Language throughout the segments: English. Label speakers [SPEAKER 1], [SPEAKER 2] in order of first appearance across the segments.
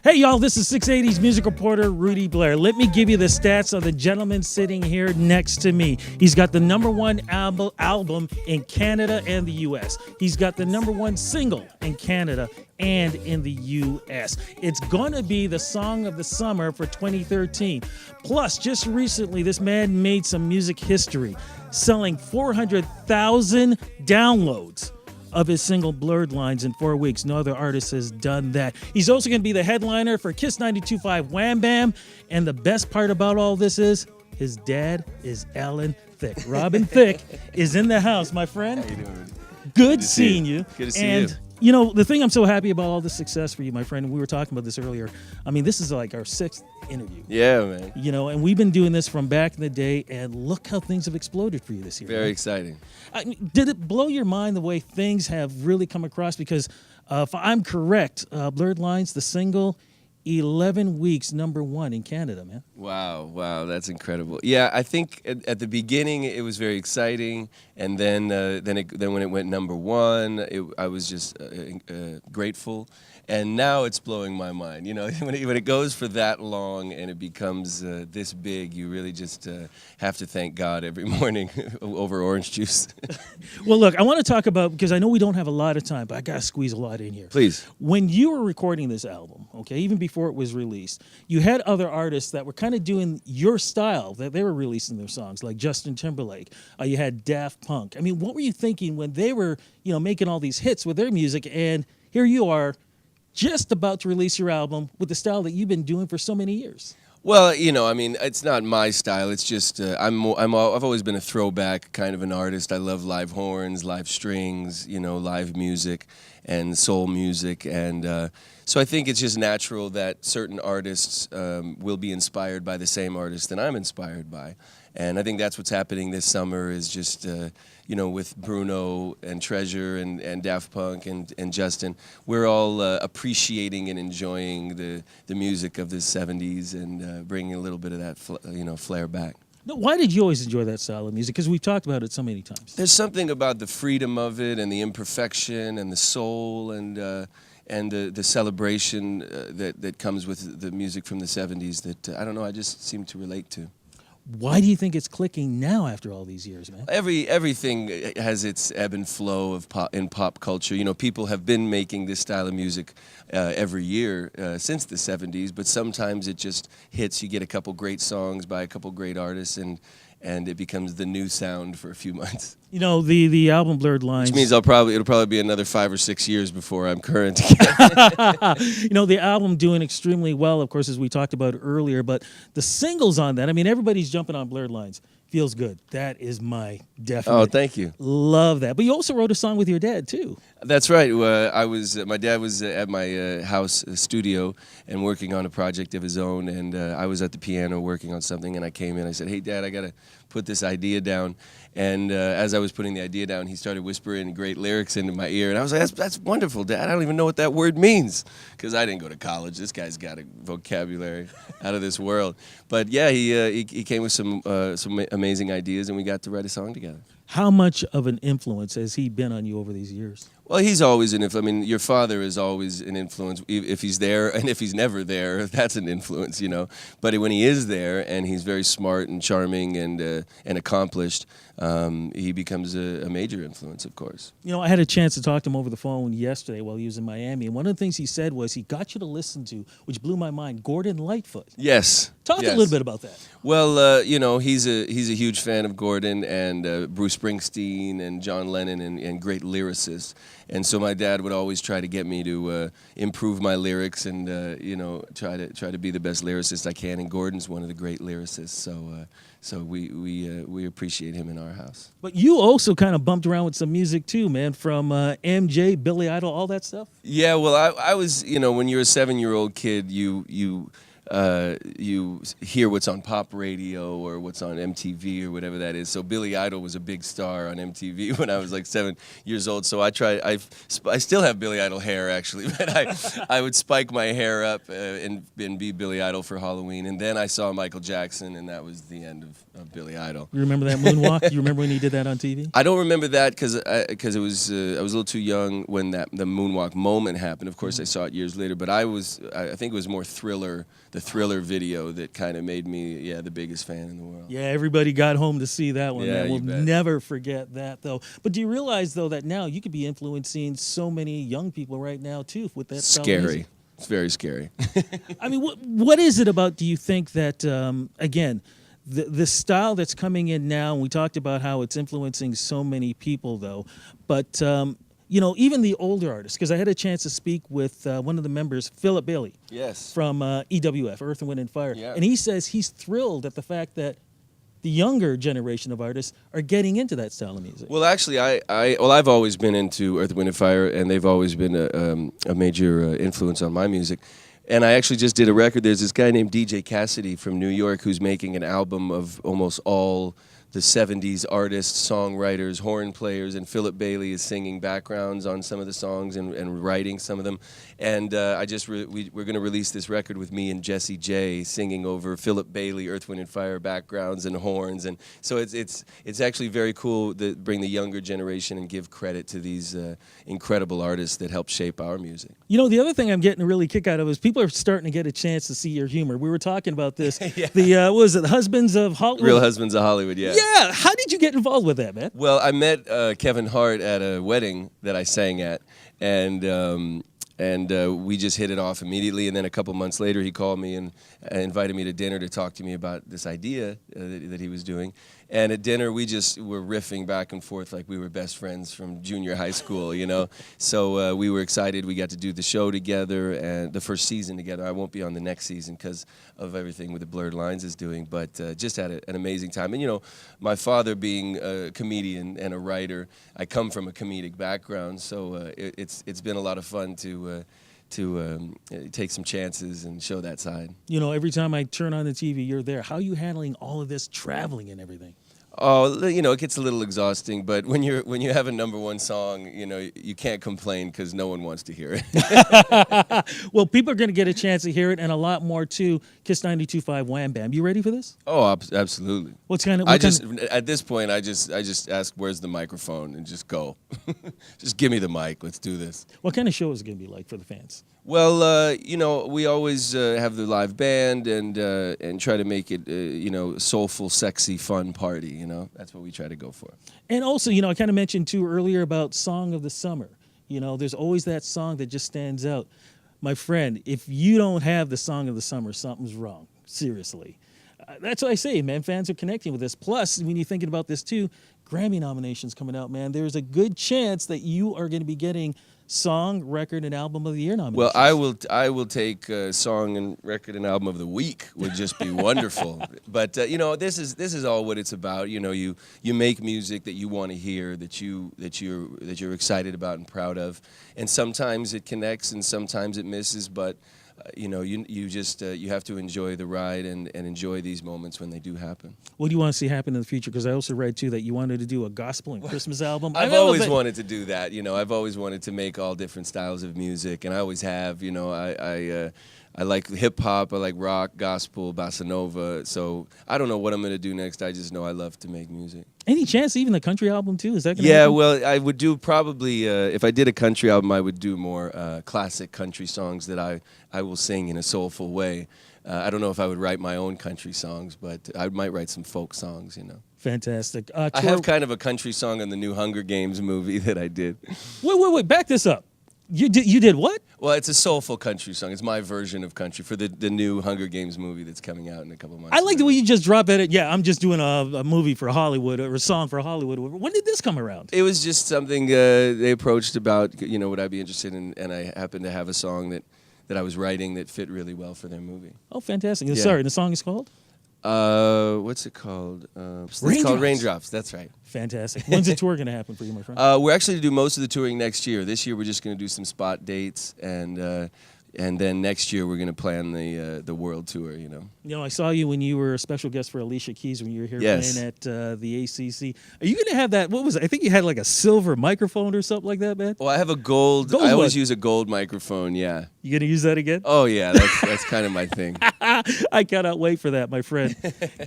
[SPEAKER 1] Hey y'all, this is 680's music reporter Rudy Blair. Let me give you the stats of the gentleman sitting here next to me. He's got the #1 album in Canada and the US. He's got the #1 single in Canada and in the US. It's gonna be the song of the summer for 2013. Plus, just recently, this man made some music history, selling 400,000 downloads of his single Blurred Lines in 4 weeks. No other artist has done that. He's also going to be the headliner for Kiss 92.5 Wham Bam. And the best part about all this is his dad is Alan Thicke. Robin Thicke is in the house, my friend.
[SPEAKER 2] How you doing?
[SPEAKER 1] Good seeing you.
[SPEAKER 2] Good to see
[SPEAKER 1] and,
[SPEAKER 2] you.
[SPEAKER 1] You know, the thing I'm so happy about all this success for you, my friend, and we were talking about this earlier. I mean, this is like our 6th interview.
[SPEAKER 2] Yeah, man.
[SPEAKER 1] You know, and we've been doing this from back in the day, and look how things have exploded for you this year.
[SPEAKER 2] Very exciting.
[SPEAKER 1] Did it blow your mind the way things have really come across? Because if I'm correct, Blurred Lines, the single, 11 weeks #1 in Canada, man.
[SPEAKER 2] Wow, that's incredible. Yeah, I think at the beginning it was very exciting, and then when it went #1, I was just grateful, and now it's blowing my mind. You know, when it goes for that long and it becomes this big, you really just have to thank God every morning over orange juice.
[SPEAKER 1] Well, look, I want to talk about, because I know we don't have a lot of time, but I got to squeeze a lot in here.
[SPEAKER 2] Please.
[SPEAKER 1] When you were recording this album, okay, even before it was released, you had other artists that were kind of doing your style, that they were releasing their songs, like Justin Timberlake. You had Daft Punk. I mean, what were you thinking when they were, making all these hits with their music, and here you are just about to release your album with the style that you've been doing for so many years?
[SPEAKER 2] Well, I mean, it's not my style. It's just I've always been a throwback kind of an artist. I love live horns, live strings, live music and soul music, and so I think it's just natural that certain artists will be inspired by the same artist that I'm inspired by, and I think that's what's happening this summer is just with Bruno and Treasure and Daft Punk and Justin, we're all appreciating and enjoying the music of the 70s and bringing a little bit of that flair back.
[SPEAKER 1] No, why did you always enjoy that style of music? Because we've talked about it so many times.
[SPEAKER 2] There's something about the freedom of it and the imperfection and the soul and the celebration that comes with the music from the 70s that, I don't know, I just seem to relate to.
[SPEAKER 1] Why do you think it's clicking now after all these years, man?
[SPEAKER 2] Everything has its ebb and flow of in pop culture. People have been making this style of music every year since the 70s, but sometimes it just hits. You get a couple great songs by a couple great artists, and it becomes the new sound for a few months.
[SPEAKER 1] The album Blurred Lines.
[SPEAKER 2] Which means it'll probably be another 5 or 6 years before I'm current again.
[SPEAKER 1] The album doing extremely well, of course, as we talked about earlier, but the singles on that, I mean, everybody's jumping on Blurred Lines. Feels good. That is my definite.
[SPEAKER 2] Oh, thank you.
[SPEAKER 1] Love that. But you also wrote a song with your dad, too.
[SPEAKER 2] That's right. My dad was at my house studio and working on a project of his own, and I was at the piano working on something, and I came in. I said, "Hey, Dad, I got to put this idea down." And as I was putting the idea down, he started whispering great lyrics into my ear, and I was like, "That's wonderful, Dad. I don't even know what that word means," because I didn't go to college. This guy's got a vocabulary out of this world. But yeah, he came with some amazing ideas, and we got to write a song together.
[SPEAKER 1] How much of an influence has he been on you over these years?
[SPEAKER 2] Well, he's always an influence. I mean, your father is always an influence. If he's there, and if he's never there, that's an influence, But when he is there, and he's very smart and charming and accomplished, he becomes a major influence, of course.
[SPEAKER 1] I had a chance to talk to him over the phone yesterday while he was in Miami, and one of the things he said was he got you to listen to, which blew my mind, Gordon Lightfoot.
[SPEAKER 2] Yes.
[SPEAKER 1] Talk a little bit about that.
[SPEAKER 2] Well, he's a huge fan of Gordon and Bruce Springsteen and John Lennon and great lyricists. And so my dad would always try to get me to improve my lyrics and try to be the best lyricist I can. And Gordon's one of the great lyricists, so we appreciate him in our house.
[SPEAKER 1] But you also kind of bumped around with some music too, man, from MJ, Billy Idol, all that stuff.
[SPEAKER 2] Yeah, well, I was when you're a 7-year-old kid, you you hear what's on pop radio or what's on MTV or whatever that is. So Billy Idol was a big star on MTV when I was like 7 years old. So I still have Billy Idol hair actually, but I would spike my hair up and be Billy Idol for Halloween. And then I saw Michael Jackson, and that was the end of Billy Idol.
[SPEAKER 1] You remember that moonwalk? You remember when he did that on TV?
[SPEAKER 2] I don't remember that because it was I was a little too young when the moonwalk moment happened. Of course, I saw it years later, but I think it was more the Thriller video that kind of made me the biggest fan in the world.
[SPEAKER 1] Yeah, everybody got home to see that one.
[SPEAKER 2] Yeah,
[SPEAKER 1] Man. We'll
[SPEAKER 2] you bet.
[SPEAKER 1] never forget that, though. But do you realize, though, that now you could be influencing so many young people right now, too, with that style of
[SPEAKER 2] Scary.
[SPEAKER 1] music?
[SPEAKER 2] It's very scary.
[SPEAKER 1] I mean, what is it about, do you think, that, again, the style that's coming in now, and we talked about how it's influencing so many people, though, but, you know, even the older artists, because I had a chance to speak with one of the members, Philip Bailey.
[SPEAKER 2] Yes.
[SPEAKER 1] From EWF, Earth, Wind, and Fire.
[SPEAKER 2] Yeah.
[SPEAKER 1] And he says he's thrilled at the fact that the younger generation of artists are getting into that style of music.
[SPEAKER 2] Well, actually, I've always been into Earth, Wind, and Fire, and they've always been a major influence on my music. And I actually just did a record. There's this guy named DJ Cassidy from New York who's making an album of almost all the 70s artists, songwriters, horn players, and Philip Bailey is singing backgrounds on some of the songs and writing some of them. And we're going to release this record with me and Jesse J singing over Philip Bailey, Earth, Wind, and Fire backgrounds and horns. And so it's actually very cool to bring the younger generation and give credit to these incredible artists that help shape our music.
[SPEAKER 1] You know, the other thing I'm getting a really kick out of is people are starting to get a chance to see your humor. We were talking about this.
[SPEAKER 2] Yeah.
[SPEAKER 1] The, what was it, the Husbands of Hollywood?
[SPEAKER 2] Real Husbands of Hollywood, yeah.
[SPEAKER 1] Yeah, how did you get involved with that, man?
[SPEAKER 2] Well, I met Kevin Hart at a wedding that I sang at, and we just hit it off immediately. And then a couple months later, he called me and invited me to dinner to talk to me about this idea that he was doing. And at dinner, we just were riffing back and forth like we were best friends from junior high school, you know. So we were excited. We got to do the show together and the first season together. I won't be on the next season because of everything with the Blurred Lines is doing, but just had an amazing time. And, you know, my father being a comedian and a writer, I come from a comedic background, so it's been a lot of fun to take some chances and show that side.
[SPEAKER 1] You know, every time I turn on the TV, you're there. How are you handling all of this traveling and everything?
[SPEAKER 2] Oh, you know, it gets a little exhausting, but when you have a #1 song, you know, you can't complain because no one wants to hear it.
[SPEAKER 1] Well, people are going to get a chance to hear it and a lot more too. Kiss 92.5 Wham Bam. You ready for this?
[SPEAKER 2] Oh, absolutely. At this point, I just ask, where's the microphone, and just go. Just give me the mic. Let's do this.
[SPEAKER 1] What kind of show is it going to be like for the fans?
[SPEAKER 2] Well, you know, we always have the live band and try to make it, you know, soulful, sexy, fun party. You know, that's what we try to go for.
[SPEAKER 1] And also, you know, I kind of mentioned too earlier about Song of the Summer. You know, there's always that song that just stands out. My friend, if you don't have the Song of the Summer, something's wrong. Seriously. That's what I say, man. Fans are connecting with this. Plus, when you're thinking about this too, Grammy nominations coming out, man. There's a good chance that you are going to be getting Song, Record, and Album of the Year nominations.
[SPEAKER 2] Well, I will take Song and Record and Album of the Week. Would just be wonderful. But you know, this is all what it's about. You know, you make music that you want to hear, that you're excited about and proud of, and sometimes it connects and sometimes it misses. But you know, you just you have to enjoy the ride and enjoy these moments when they do happen.
[SPEAKER 1] What do you want to see happen in the future? Because I also read too that you wanted to do a gospel and Christmas album.
[SPEAKER 2] I've always wanted to do that. You know, I've always wanted to make all different styles of music, and I always have. You know, I like hip hop, I like rock, gospel, bossa nova. So I don't know what I'm going to do next. I just know I love to make music.
[SPEAKER 1] Any chance even a country album too? Is that going to
[SPEAKER 2] Yeah,
[SPEAKER 1] happen?
[SPEAKER 2] well, I would do probably, if I did a country album, I would do more classic country songs that I will sing in a soulful way. I don't know if I would write my own country songs, but I might write some folk songs, you know.
[SPEAKER 1] Fantastic.
[SPEAKER 2] I have kind of a country song on the new Hunger Games movie that I did.
[SPEAKER 1] Wait, back this up. You did what?
[SPEAKER 2] Well, it's a soulful country song. It's my version of country for the new Hunger Games movie that's coming out in a couple months.
[SPEAKER 1] I like the way you just dropped at it. Yeah, I'm just doing a movie for Hollywood or a song for Hollywood. When did this come around?
[SPEAKER 2] It was just something they approached about, you know, would I be interested in, and I happened to have a song that I was writing that fit really well for their movie.
[SPEAKER 1] Oh, fantastic.
[SPEAKER 2] Yeah.
[SPEAKER 1] Sorry, the song is called?
[SPEAKER 2] What's it called? It's called Raindrops. That's right.
[SPEAKER 1] Fantastic. When's the tour going to happen for you, my friend?
[SPEAKER 2] We're actually to do most of the touring next year. This year we're just going to do some spot dates and And then next year we're going to plan the world tour, you know.
[SPEAKER 1] You know, I saw you when you were a special guest for Alicia Keys when you were here
[SPEAKER 2] Yes.
[SPEAKER 1] playing at the ACC. Are you going to have that? What was it? I think you had like a silver microphone or something like that, man.
[SPEAKER 2] Well, I have a gold I always use a gold microphone, yeah.
[SPEAKER 1] You going to use that again?
[SPEAKER 2] Oh, yeah, that's kind of my thing.
[SPEAKER 1] I cannot wait for that, my friend.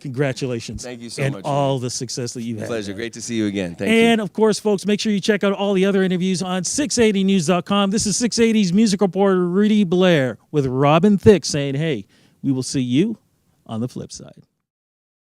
[SPEAKER 1] Congratulations.
[SPEAKER 2] Thank you so
[SPEAKER 1] and
[SPEAKER 2] much.
[SPEAKER 1] all the success that you've had.
[SPEAKER 2] Pleasure. Great to see you again. Thank you.
[SPEAKER 1] And, of course, folks, make sure you check out all the other interviews on 680news.com. This is 680's music reporter Rudy Blair with Robin Thicke saying, hey, we will see you on the flip side.